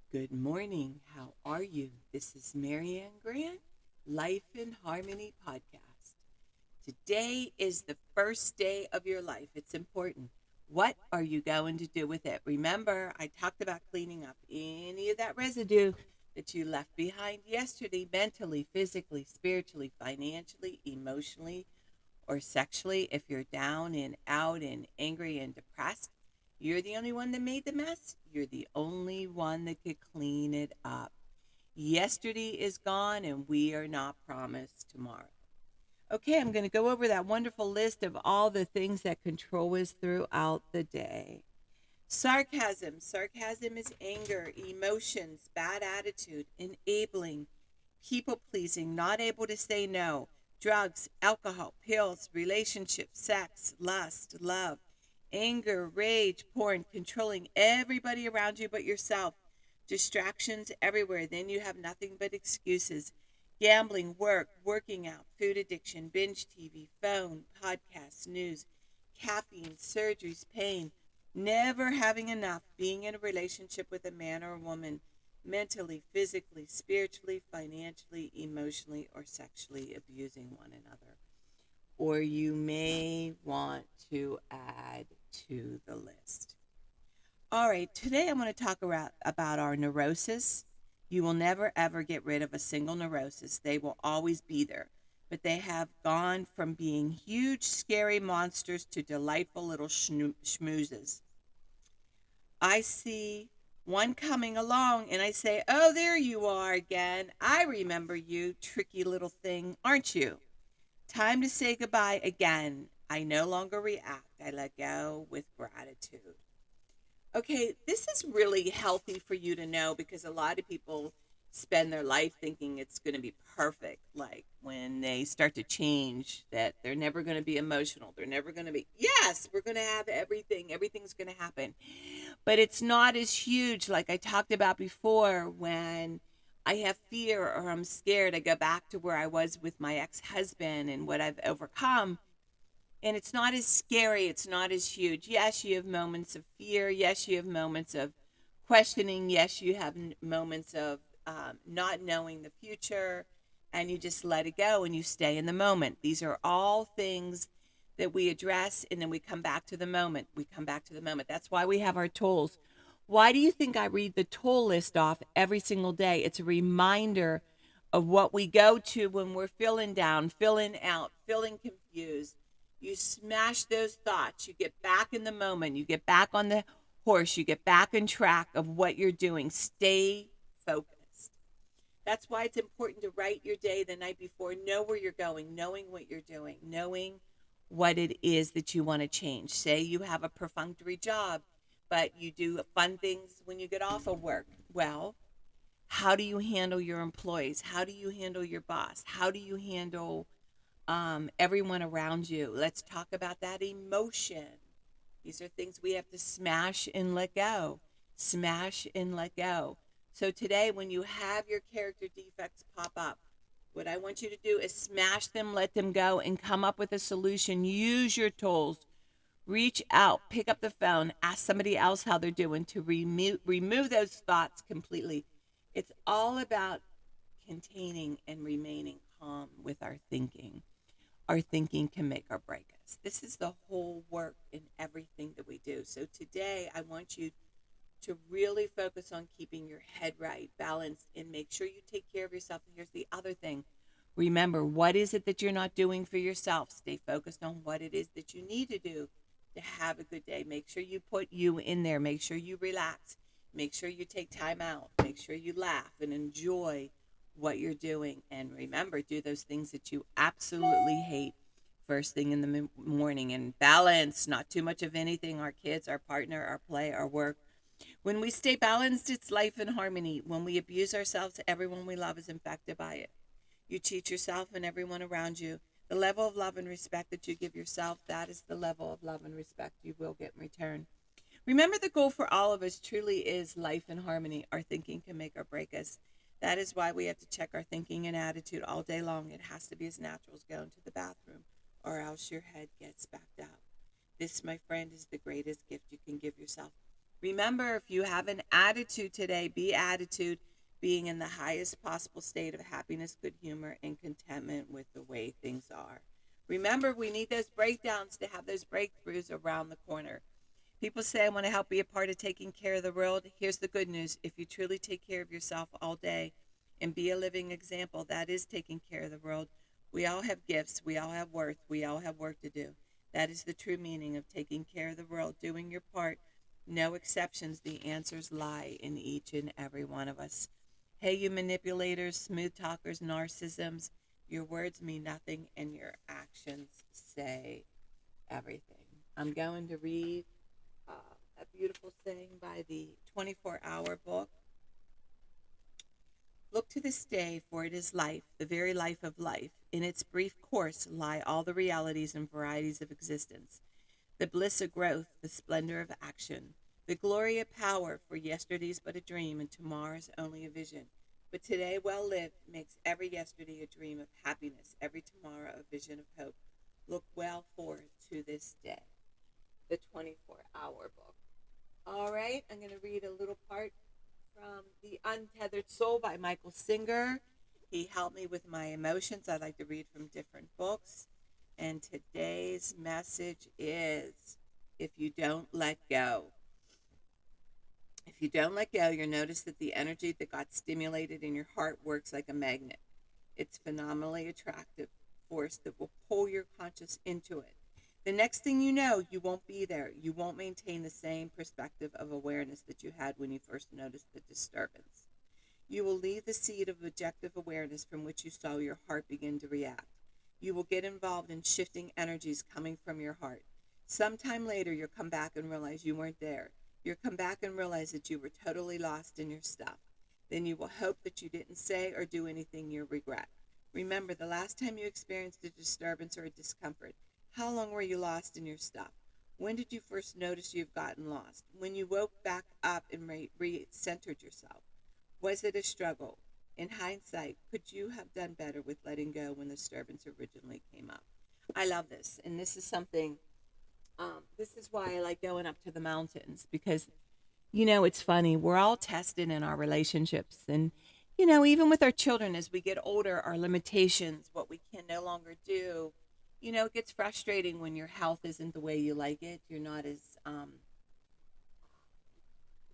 Good morning. How are you? This is Marianne Grant, Life in Harmony podcast. Today is the first day of your life. It's important. What are you going to do with it? Remember, I talked about cleaning up any of that residue that you left behind yesterday, mentally, physically, spiritually, financially, emotionally, or sexually. If you're down and out and angry and depressed, you're the only one that made the mess. You're the only one that could clean it up. Yesterday is gone and we are not promised tomorrow. Okay, I'm going to go over that wonderful list of all the things that control us throughout the day. Sarcasm. Sarcasm is anger, emotions, bad attitude, enabling, people pleasing, not able to say no, drugs, alcohol, pills, relationships, sex, lust, love, anger, rage, porn, controlling everybody around you but yourself, distractions everywhere. Then you have nothing but excuses. Gambling, work, working out, food addiction, binge TV, phone, podcasts, news, caffeine, surgeries, pain, never having enough, being in a relationship with a man or a woman, mentally, physically, spiritually, financially, emotionally, or sexually abusing one another. Or you may want to add to the list. All right, today I'm going to talk about our neurosis. You will never ever get rid of a single neurosis, they will always be there. But they have gone from being huge, scary monsters to delightful little schmoozes. I see one coming along and I say, "Oh, there you are again. I remember you, tricky little thing, aren't you? Time to say goodbye again. I no longer react. I let go with gratitude." Okay, this is really healthy for you to know because a lot of people spend their life thinking it's going to be perfect. Like when they start to change, that they're never going to be emotional. They're never going to be, yes, we're going to have everything. Everything's going to happen. But it's not as huge like I talked about before. When I have fear or I'm scared, I go back to where I was with my ex-husband and what I've overcome, and it's not as scary, it's not as huge. Yes, you have moments of fear, yes, you have moments of questioning, yes, you have moments of not knowing the future, and you just let it go and you stay in the moment. These are all things that we address, and then we come back to the moment. We come back to the moment. That's why we have our tools. Why do you think I read the tool list off every single day? It's a reminder of what we go to when we're feeling down, feeling out, feeling confused. You smash those thoughts. You get back in the moment. You get back on the horse. You get back on track of what you're doing. Stay focused. That's why it's important to write your day the night before. Know where you're going, knowing what you're doing, knowing what it is that you want to change. Say you have a perfunctory job, but you do fun things when you get off of work. Well, how do you handle your employees? How do you handle your boss? How do you handle everyone around you? Let's talk about that emotion. These are things we have to smash and let go. Smash and let go. So today, when you have your character defects pop up, what I want you to do is smash them, let them go, and come up with a solution. Use your tools. Reach out, pick up the phone, ask somebody else how they're doing to remove those thoughts completely. It's all about containing and remaining calm with our thinking. Our thinking can make or break us. This is the whole work in everything that we do. So today, I want you to really focus on keeping your head right, balanced, and make sure you take care of yourself. And here's the other thing. Remember, what is it that you're not doing for yourself? Stay focused on what it is that you need to do to have a good day. Make sure you put you in there. Make sure you relax. Make sure you take time out. Make sure you laugh and enjoy what you're doing. And remember, do those things that you absolutely hate first thing in the morning. And balance, not too much of anything. Our kids, our partner, our play, our work. When we stay balanced, it's life in harmony. When we abuse ourselves, everyone we love is infected by it. You cheat yourself and everyone around you. The level of love and respect that you give yourself, that is the level of love and respect you will get in return. Remember, the goal for all of us truly is life in harmony. Our thinking can make or break us. That is why we have to check our thinking and attitude all day long. It has to be as natural as going to the bathroom, or else your head gets backed out. This, my friend, is the greatest gift you can give yourself. Remember, if you have an attitude today, be attitude, being in the highest possible state of happiness, good humor, and contentment with the way things are. Remember, we need those breakdowns to have those breakthroughs around the corner. People say, I want to help be a part of taking care of the world. Here's the good news. If you truly take care of yourself all day and be a living example, that is taking care of the world. We all have gifts. We all have worth. We all have work to do. That is the true meaning of taking care of the world, doing your part. No exceptions. The answers lie in each and every one of us. Hey, you manipulators, smooth talkers, narcissisms, your words mean nothing and your actions say everything. I'm going to read a beautiful saying by the 24-hour book. Look to this day, for it is life, the very life of life. In its brief course lie all the realities and varieties of existence, the bliss of growth, the splendor of action, the glory of power, for yesterday's but a dream and tomorrow's only a vision. But today well lived makes every yesterday a dream of happiness, every tomorrow a vision of hope. Look well forward to this day. The 24-hour book. All right, I'm going to read a little part from The Untethered Soul by Michael Singer. He helped me with my emotions. I like to read from different books. And today's message is, if you don't let go. If you don't let go, you'll notice that the energy that got stimulated in your heart works like a magnet. It's phenomenally attractive force that will pull your conscious into it. The next thing you know, you won't be there. You won't maintain the same perspective of awareness that you had when you first noticed the disturbance. You will leave the seed of objective awareness from which you saw your heart begin to react. You will get involved in shifting energies coming from your heart. Sometime later, you'll come back and realize you weren't there. You'll come back and realize that you were totally lost in your stuff. Then you will hope that you didn't say or do anything you regret. Remember, the last time you experienced a disturbance or a discomfort, how long were you lost in your stuff? When did you first notice you've gotten lost? When you woke back up and re-centered yourself? Was it a struggle? In hindsight, could you have done better with letting go when the disturbance originally came up? I love this. And this is something, this is why I like going up to the mountains, because, it's funny. We're all tested in our relationships. And, even with our children, as we get older, our limitations, what we can no longer do, it gets frustrating when your health isn't the way you like it. You're not as,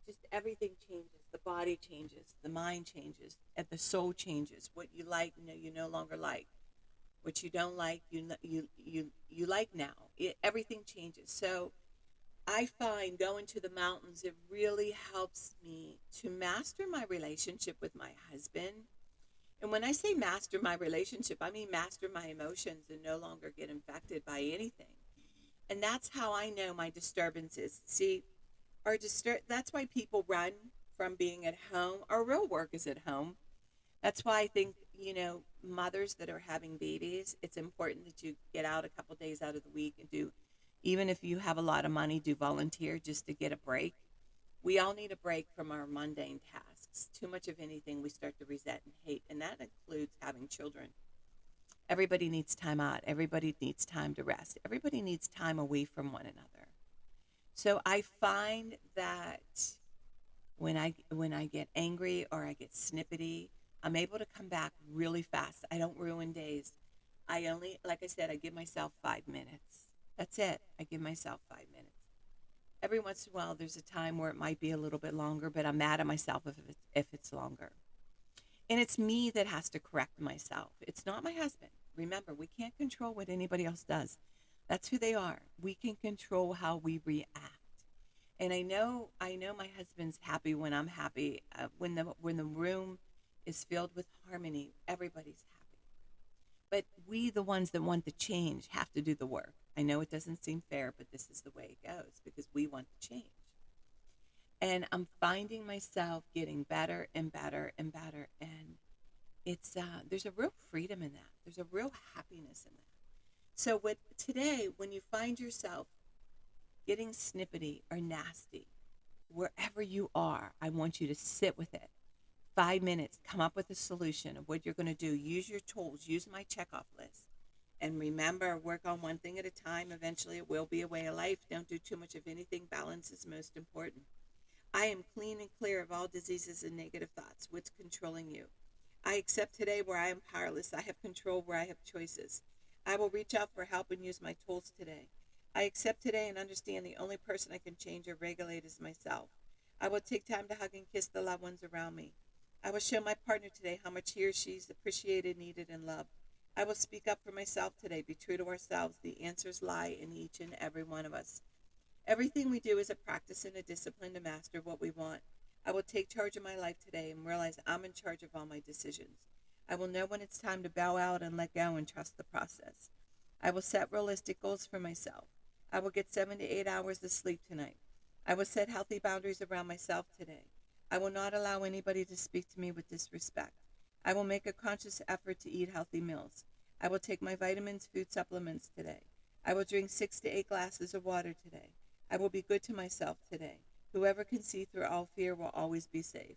just everything changes. The body changes, the mind changes, and the soul changes. What you like, you no longer like. What you don't like, you like now. Everything changes. So I find going to the mountains, it really helps me to master my relationship with my husband. And when I say master my relationship, I mean master my emotions and no longer get infected by anything. And that's how I know my disturbances. See, that's why people run from being at home. Our real work is at home. That's why I think, mothers that are having babies, it's important that you get out a couple days out of the week and do, even if you have a lot of money, do volunteer just to get a break. We all need a break from our mundane tasks. Too much of anything we start to resent and hate, and that includes having children. Everybody needs time out. Everybody needs time to rest. Everybody needs time away from one another. So I find that when I get angry or I get snippety, I'm able to come back really fast. I don't ruin days. Like I said, I give myself 5 minutes. That's it. I give myself 5 minutes. Every once in a while, there's a time where it might be a little bit longer, but I'm mad at myself if it's longer. And it's me that has to correct myself. It's not my husband. Remember, we can't control what anybody else does. That's who they are. We can control how we react. And I know my husband's happy when I'm happy. When the room is filled with harmony, everybody's happy. But we, the ones that want the change, have to do the work. I know it doesn't seem fair, but this is the way it goes because we want the change. And I'm finding myself getting better and better and better. And it's there's a real freedom in that. There's a real happiness in that. So today, when you find yourself getting snippety or nasty, wherever you are, I want you to sit with it. 5 minutes, come up with a solution of what you're going to do. Use your tools, use my checkoff list. And remember, work on one thing at a time. Eventually, it will be a way of life. Don't do too much of anything. Balance is most important. I am clean and clear of all diseases and negative thoughts. What's controlling you? I accept today where I am powerless. I have control where I have choices. I will reach out for help and use my tools today. I accept today and understand the only person I can change or regulate is myself. I will take time to hug and kiss the loved ones around me. I will show my partner today how much he or she is appreciated, needed, and loved. I will speak up for myself today. Be true to ourselves. The answers lie in each and every one of us. Everything we do is a practice and a discipline to master what we want. I will take charge of my life today and realize I'm in charge of all my decisions. I will know when it's time to bow out and let go and trust the process. I will set realistic goals for myself. I will get 7 to 8 hours of sleep tonight. I will set healthy boundaries around myself today. I will not allow anybody to speak to me with disrespect. I will make a conscious effort to eat healthy meals. I will take my vitamins, food supplements today. I will drink 6 to 8 glasses of water today. I will be good to myself today. Whoever can see through all fear will always be safe.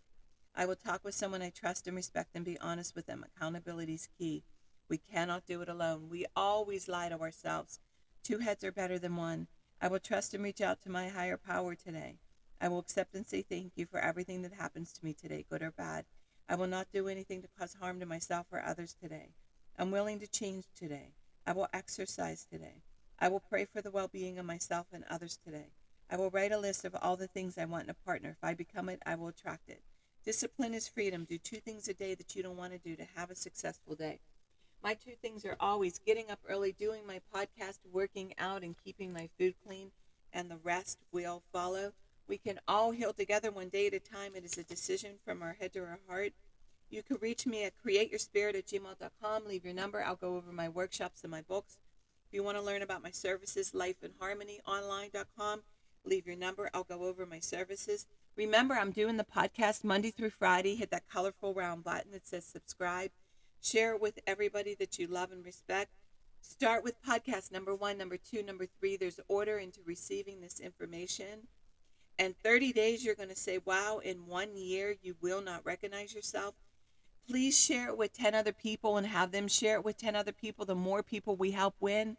I will talk with someone I trust and respect and be honest with them. Accountability is key. We cannot do it alone. We always lie to ourselves. Two heads are better than one. I will trust and reach out to my higher power today. I will accept and say thank you for everything that happens to me today, good or bad. I will not do anything to cause harm to myself or others today. I'm willing to change today. I will exercise today. I will pray for the well-being of myself and others today. I will write a list of all the things I want in a partner. If I become it, I will attract it. Discipline is freedom. Do 2 things a day that you don't want to do to have a successful day. My 2 things are always getting up early, doing my podcast, working out, and keeping my food clean, and the rest will follow. We can all heal together one day at a time. It is a decision from our head to our heart. You can reach me at createyourspirit@gmail.com. Leave your number. I'll go over my workshops and my books. If you want to learn about my services, lifeinharmonyonline.com. Leave your number. I'll go over my services. Remember, I'm doing the podcast Monday through Friday. Hit that colorful round button that says subscribe. Share it with everybody that you love and respect. Start with podcast number 1, number 2, number 3. There's order into receiving this information. And 30 days, you're going to say, wow, in 1 year, you will not recognize yourself. Please share it with 10 other people and have them share it with 10 other people. The more people we help win,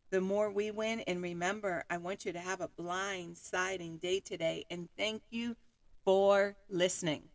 the more we win. And remember, I want you to have a blindsiding day today. And thank you for listening.